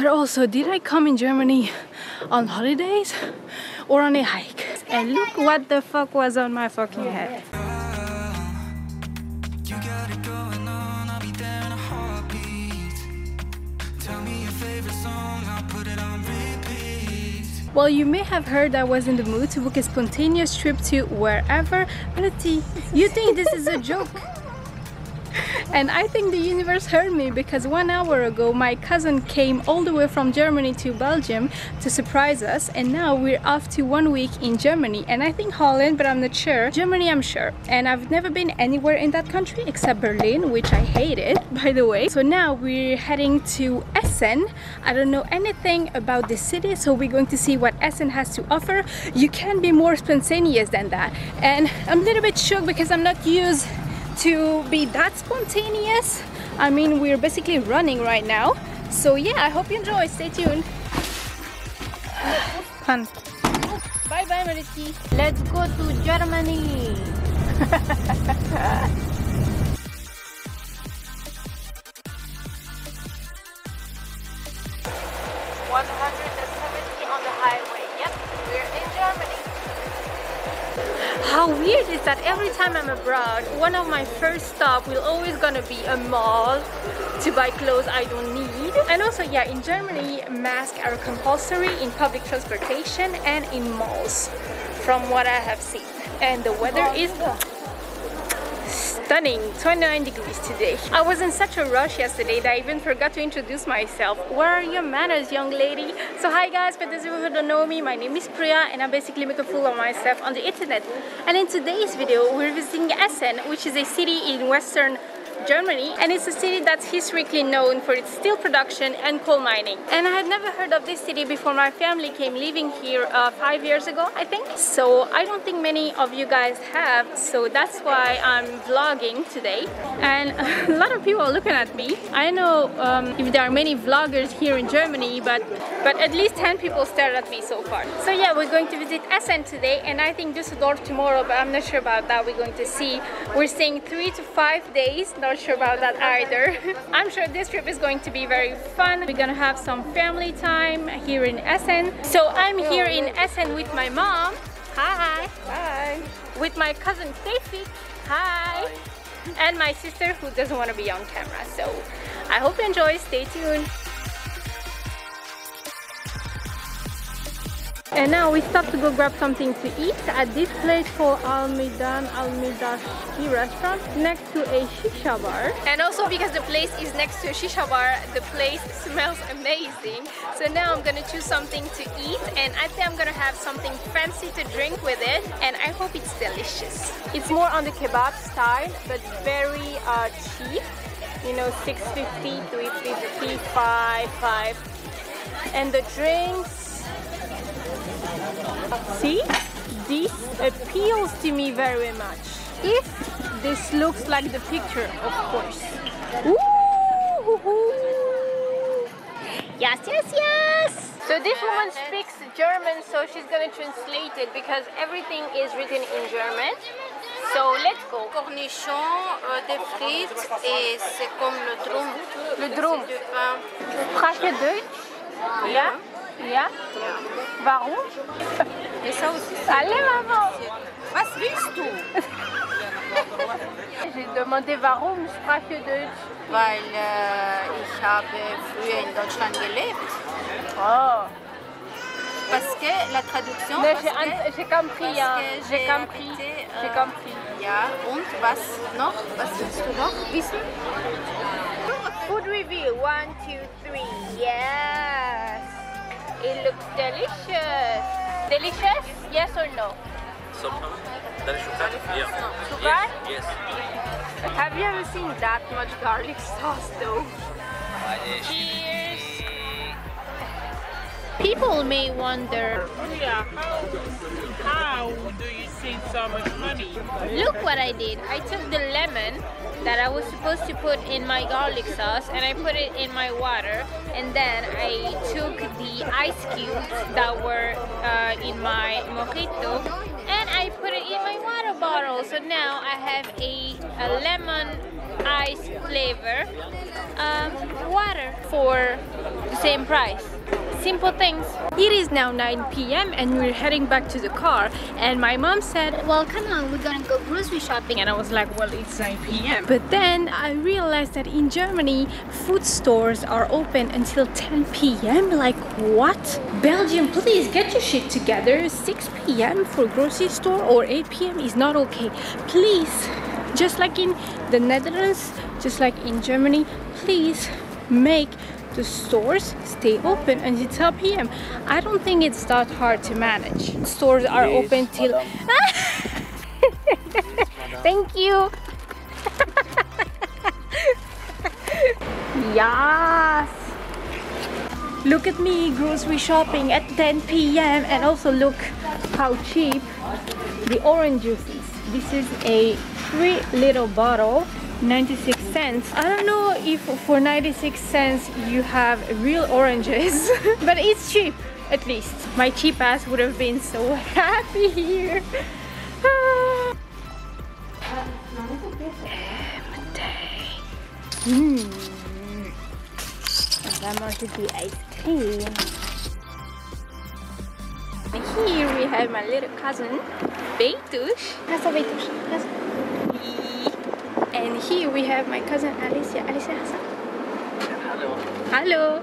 But also, did I come in Germany on holidays or on a hike? And look what the fuck was on my fucking head. Well, you may have heard I was in the mood to book a spontaneous trip to wherever, but you think this is a joke? And I think the universe heard me, because 1 hour ago my cousin came all the way from Germany to Belgium to surprise us, and now we're off to 1 week in Germany, and I think Holland, but I'm not sure. Germany, I'm sure. And I've never been anywhere in that country except Berlin, which I hated, by the way. So now we're heading to Essen. I don't know anything about this city, so we're going to see what Essen has to offer. You can't be more spontaneous than that. And I'm a little bit shocked because I'm not used to be that spontaneous. I mean, we're basically running right now. So yeah, I hope you enjoy. Stay tuned. Fun. Bye bye, Maritki. Let's go to Germany. 170 on the highway. Yep, we're in Germany. How weird is that every time I'm abroad, one of my first stops will always gonna be a mall to buy clothes I don't need. And also, yeah, in Germany, masks are compulsory in public transportation and in malls, from what I have seen. And the weather is stunning, 29 degrees today. I was in such a rush yesterday that I even forgot to introduce myself. Where are your manners, young lady? So hi guys, for those of you who don't know me, my name is Pria, and I basically make a fool of myself on the internet. And in today's video, we're visiting Essen, which is a city in Western Germany, and it's a city that's historically known for its steel production and coal mining. And I had never heard of this city before my family came living here 5 years ago, I think. So I don't think many of you guys have, so that's why I'm vlogging today. And a lot of people are looking at me. I know if there are many vloggers here in Germany, but at least 10 people stared at me so far. So yeah, we're going to visit Essen today, and I think Düsseldorf tomorrow, but I'm not sure about that. We're going to see. We're staying 3 to 5 days. Not sure about that either. I'm sure this trip is going to be very fun. We're gonna have some family time here in Essen. So I'm here in Essen with my mom. Hi. Hi. With my cousin Steffi. Hi. And my sister, who doesn't want to be on camera. So I hope you enjoy. Stay tuned. And now we stopped to go grab something to eat at this place called Al-Midashki restaurant, next to a shisha bar. And also because the place is next to a shisha bar, the place smells amazing. So now I'm gonna choose something to eat, and I think I'm gonna have something fancy to drink with it, and I hope it's delicious. It's more on the kebab style, but very cheap. You know, 6.50, 3.50, 5. And the drinks, see, this appeals to me very much. If this looks like the picture, of course. Ooh. Yes, yes, yes! So this woman speaks German, so she's gonna translate it because everything is written in German. So let's go. Cornichons, des frites, et c'est comme le drum. Le drum. Du pain. Sprach je Deutsch? Ja? Ja? Warum? Et ça aussi. Allez, maman! Was willst du? J'ai demandé warum sprach je Deutsch? Weil ich habe früher in Deutschland gelebt. Oh! Parce que la traduction... J'ai compris, j'ai compris. J'ai compris. Ja, und was noch? Was willst du noch wissen? Food review, 1, 2, 3, yes! It looks delicious. Delicious? Yes or no? Sugar? Yes. Have you ever seen that much garlic sauce though? Cheers! People may wonder, Yeah, how do you save so much money? look what I did. I took the lemon that I was supposed to put in my garlic sauce and I put it in my water, and then I took the ice cubes that were in my mojito and I put it in my water bottle. So now I have a lemon ice flavor water for the same price. Simple things. It is now 9 p.m. and we're heading back to the car, and my mom said, well, come on, we're gonna go grocery shopping, and I was like, well, it's 9 p.m. But then I realized that in Germany food stores are open until 10 p.m. Like, what? Belgium, please get your shit together. 6 p.m. for grocery store or 8 p.m. is not okay. Please, just like in the Netherlands, just like in Germany, please make the stores stay open until 10 p.m. I don't think it's that hard to manage. Stores are open till... Thank you! Yes! Look at me grocery shopping at 10 p.m. and also look how cheap the orange juice is. This is a 3-liter bottle, 96 cents. I don't know if for 96 cents you have real oranges, but it's cheap at least. My cheap ass would have been so happy here. That must be ice cream. Here we have my little cousin, Beitush. And here we have my cousin Alicia. Alicia, hello. Hello.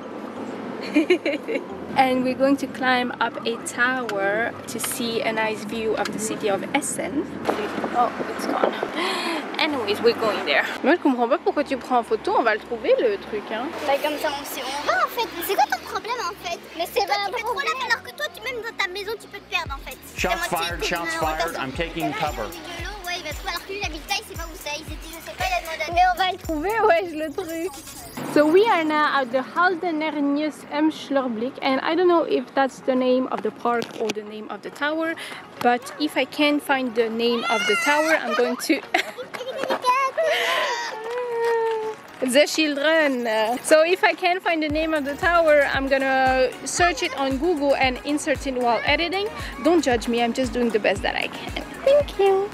And we're going to climb up a tower to see a nice view of the city of Essen. Oh, it's gone. Anyways, we're going there. Moi, je comprends pas pourquoi tu prends en photo. On va le trouver le truc, hein. Bah comme ça, on sait où on va en fait. C'est quoi ton problème en fait? Mais c'est pas tu peux trop là, alors que toi, même dans ta maison, tu peux te perdre en fait. Shots fired, shots fired. I'm taking cover. Ouais, il va trouver alors que lui, il habite là, il sait pas où c'est. Il s'est dit, je sais pas, il a demandé. Mais on va le trouver, ouais, le truc. So we are now at the Haldenernius Emschlerblick, and I don't know if that's the name of the park or the name of the tower, but if I can find the name of the tower, I'm going to... The children. So if I can find the name of the tower, I'm gonna search it on Google and insert it while editing. Don't judge me, I'm just doing the best that I can. Thank you.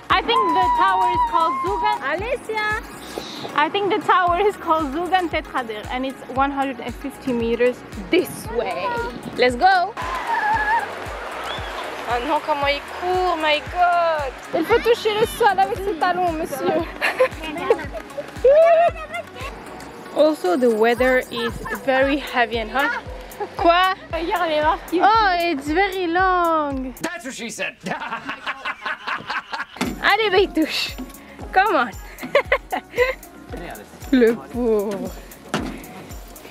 I think the tower is called Zugan. Alicia! I think the tower is called Zugan Tetrader and it's 150 meters this way. Let's go! Oh non, comment il court, my god! Il faut toucher le sol avec ses talons, monsieur. Also, the weather is very heavy and hot. Quoi? Oh, it's very long. That's what she said. Allez, Beitush, come on. Le pauvre.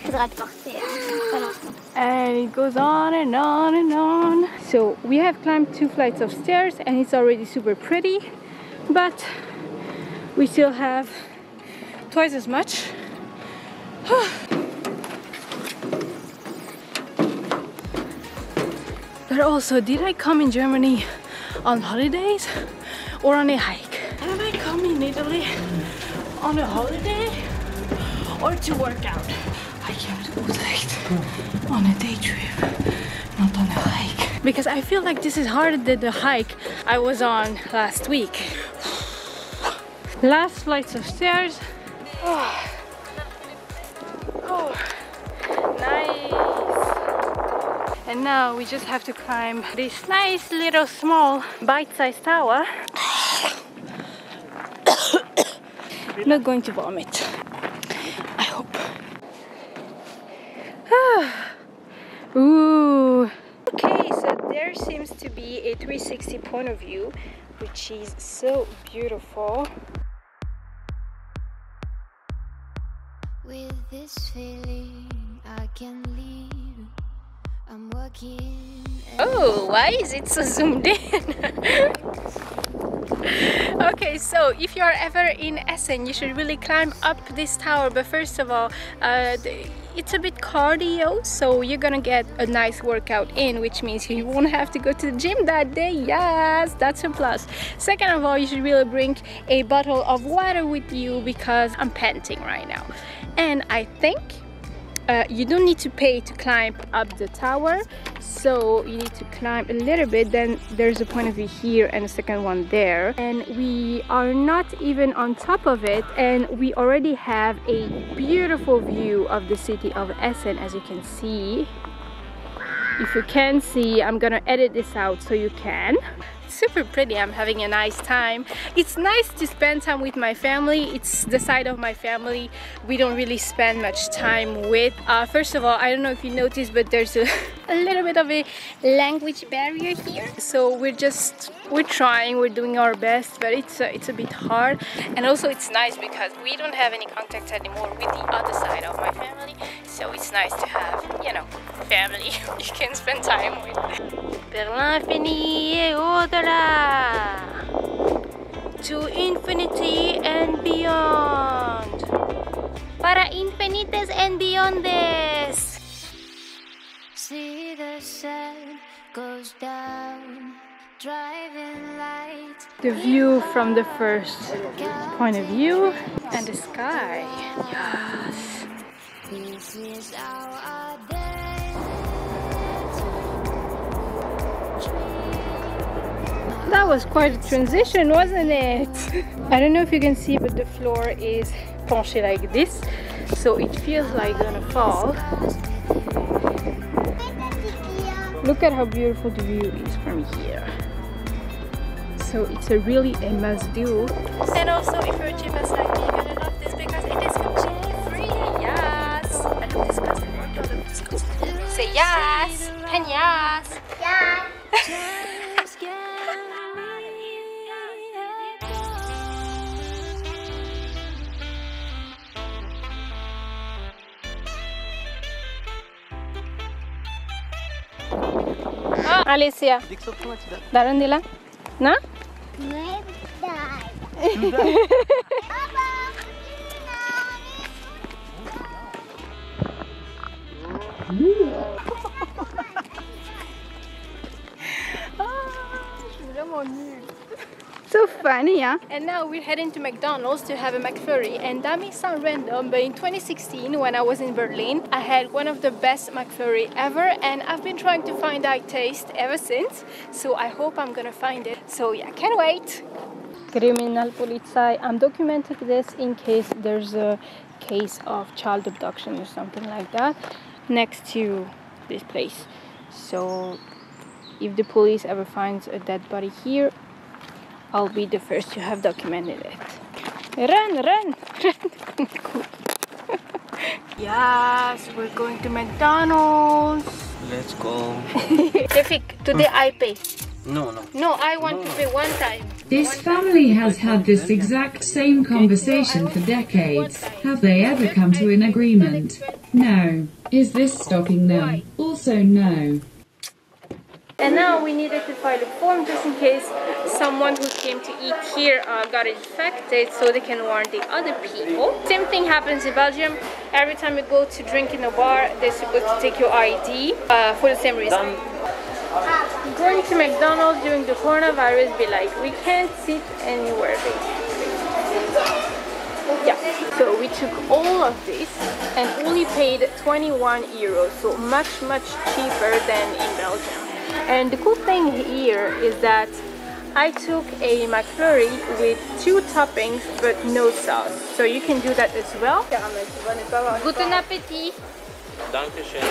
Faudra te porter. And it goes on and on and on. So we have climbed 2 flights of stairs and it's already super pretty, but we still have twice as much. But also, did I come in Germany on holidays or on a hike? Did I come in Italy on a holiday or to work out? I came to Utrecht on a day trip, not on a hike. Because I feel like this is harder than the hike I was on last week. Last flights of stairs. Oh. Oh. Nice. And now we just have to climb this nice little small bite-sized tower. Not going to vomit, I hope. Ooh. Okay, so there seems to be a 360 point of view, which is so beautiful. With this feeling, I can leave. I'm working. Oh, why is it so zoomed in? Okay, so if you are ever in Essen, you should really climb up this tower. But first of all, it's a bit cardio, so you're gonna get a nice workout in, which means you won't have to go to the gym that day. Yes, that's a plus. Second of all, you should really bring a bottle of water with you because I'm panting right now. And I think you don't need to pay to climb up the tower, so you need to climb a little bit. Then there's a point of view here and a second one there, and we are not even on top of it, and we already have a beautiful view of the city of Essen, as you can see. If you can see, I'm gonna edit this out so you can. Super pretty. I'm having a nice time. It's nice to spend time with my family. It's the side of my family we don't really spend much time with. First of all, I don't know if you noticed, but there's a little bit of a language barrier here, so we're trying, we're doing our best, but it's a bit hard. And also it's nice because we don't have any contact anymore with the other side of my family, so it's nice to have, you know, family you can spend time with. Vers l'infini et au-delà, to infinity and beyond, para infinites and beyondes. See the sun goes down, driving light. The view from the first point of view and the sky. Yes. This is our day. That was quite a transition, wasn't it? I don't know if you can see, but the floor is penché like this, so it feels like gonna fall. Look at how beautiful the view is from here. So it's a really a must do. And also, if you're a gymnast like me, you're gonna love this because it is completely free. Yes! I love this custom. I love this custom. Say yes! And yes! Yeah. Alicia, daran nila? Na? So funny, huh? And now we're heading to McDonald's to have a McFlurry, and that may sound random, but in 2016 when I was in Berlin, I had one of the best McFlurry ever, and I've been trying to find that taste ever since, so I hope I'm gonna find it. So yeah, can't wait. Kriminalpolizei. I'm documenting this in case there's a case of child abduction or something like that next to this place. So if the police ever finds a dead body here, I'll be the first to have documented it. Run, run, run. Yes, we're going to McDonald's. Let's go. Tefik, today I pay. No. No, I want to pay one time. This family has had this exact same conversation for decades. Have they ever come to an agreement? No. Is this stopping them? Also no. And now we needed to file a form just in case someone who came to eat here got infected, so they can warn the other people. Same thing happens in Belgium. Every time you go to drink in a bar, they're supposed to take your ID for the same reason. Going to McDonald's during the coronavirus be like, we can't sit anywhere basically. Yeah, so we took all of this and only paid 21 euros, so much cheaper than in Belgium. And the cool thing here is that I took a McFlurry with 2 toppings but no sauce, so you can do that as well. Guten Appetit! Dankeschön.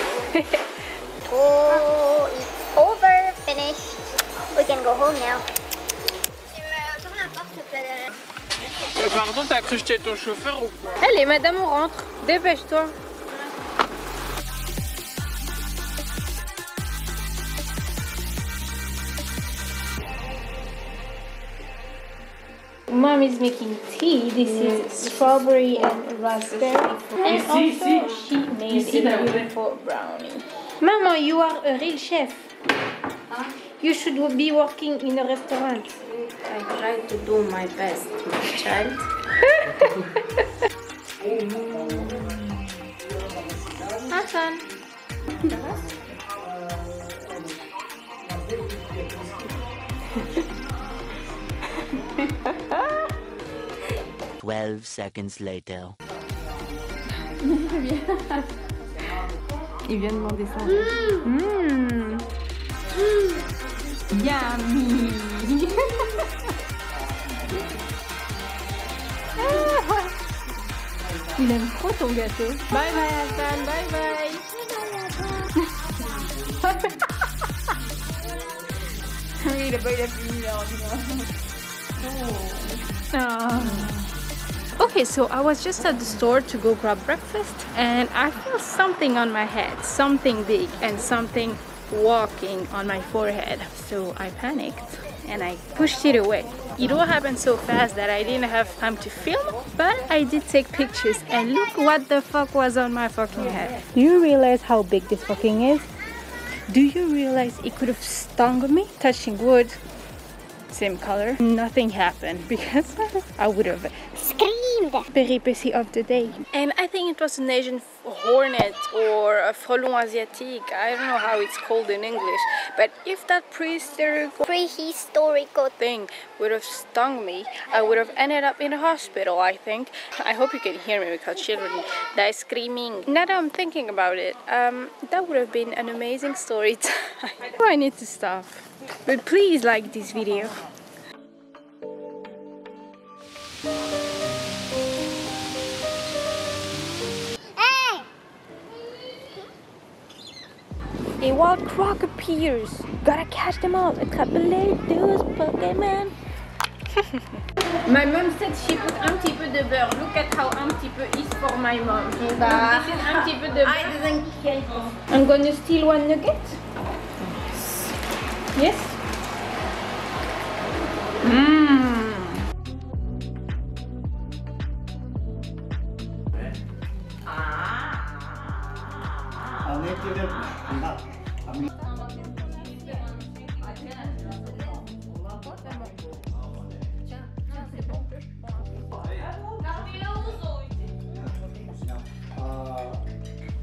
Oh, it's over, finished. We can go home now. Pardon, t'as cru que j'étais ton chauffeur ou quoi? Allez, madame, on rentre. Dépêche-toi. Mom is making tea. This is strawberry and raspberry. And also she made a beautiful brownie. Mama, you are a real chef. You should be working in a restaurant. I try to do my best, my child. Hassan. 12 seconds later. Il vient de demander ça. Yummy. Il aime trop ton gâteau. Bye bye Hassan, bye bye. Oui, il a fini là. Okay, so I was just at the store to go grab breakfast and I feel something on my head, something big and something walking on my forehead. So I panicked and I pushed it away. It all happened so fast that I didn't have time to film, but I did take pictures and look what the fuck was on my fucking head. Do you realize how big this fucking is? Do you realize it could have stung me? Touching wood, same color. Nothing happened because I would have screamed. Peripetie of the day. And I think it was an Asian hornet or a frelon asiatique. I don't know how it's called in English. But if that prehistorical thing would have stung me, I would have ended up in a hospital, I think. I hope you can hear me because children die screaming. Now that I'm thinking about it, that would have been an amazing story time. Oh, I need to stop. But please like this video. A wild croc appears. Gotta catch them all. Attraper those Pokemon. My mom said she put un petit peu de beurre. Look at how un petit peu is for my mom. This is un petit peu de beurre. I didn't care. I'm gonna steal one nugget. Yes?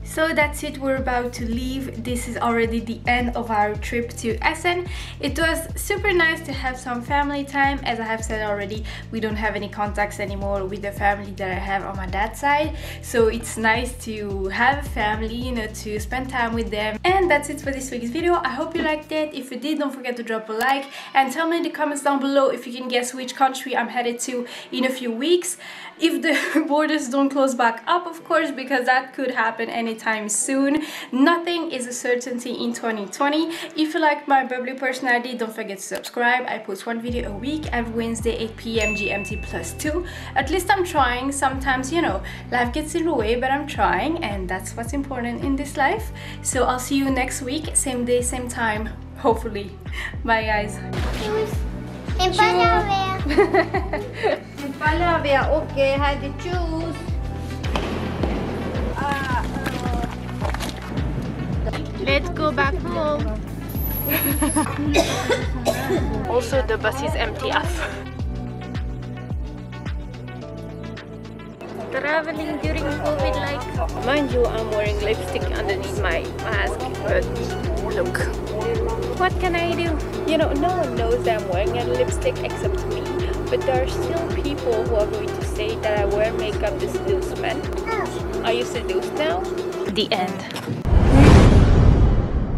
So that's it, we're about to leave. This is already the end of our trip to Essen. It was super nice to have some family time. As I have said already, we don't have any contacts anymore with the family that I have on my dad's side. So it's nice to have a family, you know, to spend time with them. And that's it for this week's video. I hope you liked it. If you did, don't forget to drop a like and tell me in the comments down below if you can guess which country I'm headed to in a few weeks. If the borders don't close back up, of course, because that could happen anytime soon. Nothing is a certainty in 2020. If you like my bubbly personality, don't forget to subscribe. I post one video a week every Wednesday, 8 PM GMT +2. At least I'm trying. Sometimes, you know, life gets in the way, but I'm trying, and that's what's important in this life. So I'll see you next week, same day, same time, hopefully. Bye, guys. Okay, had to choose. Let's go back home. Also, the bus is empty up. Traveling during COVID, like, mind you, I'm wearing lipstick underneath my mask, but look, what can I do? You know, no one knows that I'm wearing a lipstick except me, but there are still people who are going to say that I wear makeup to seduce men. Are you seduced now? The end.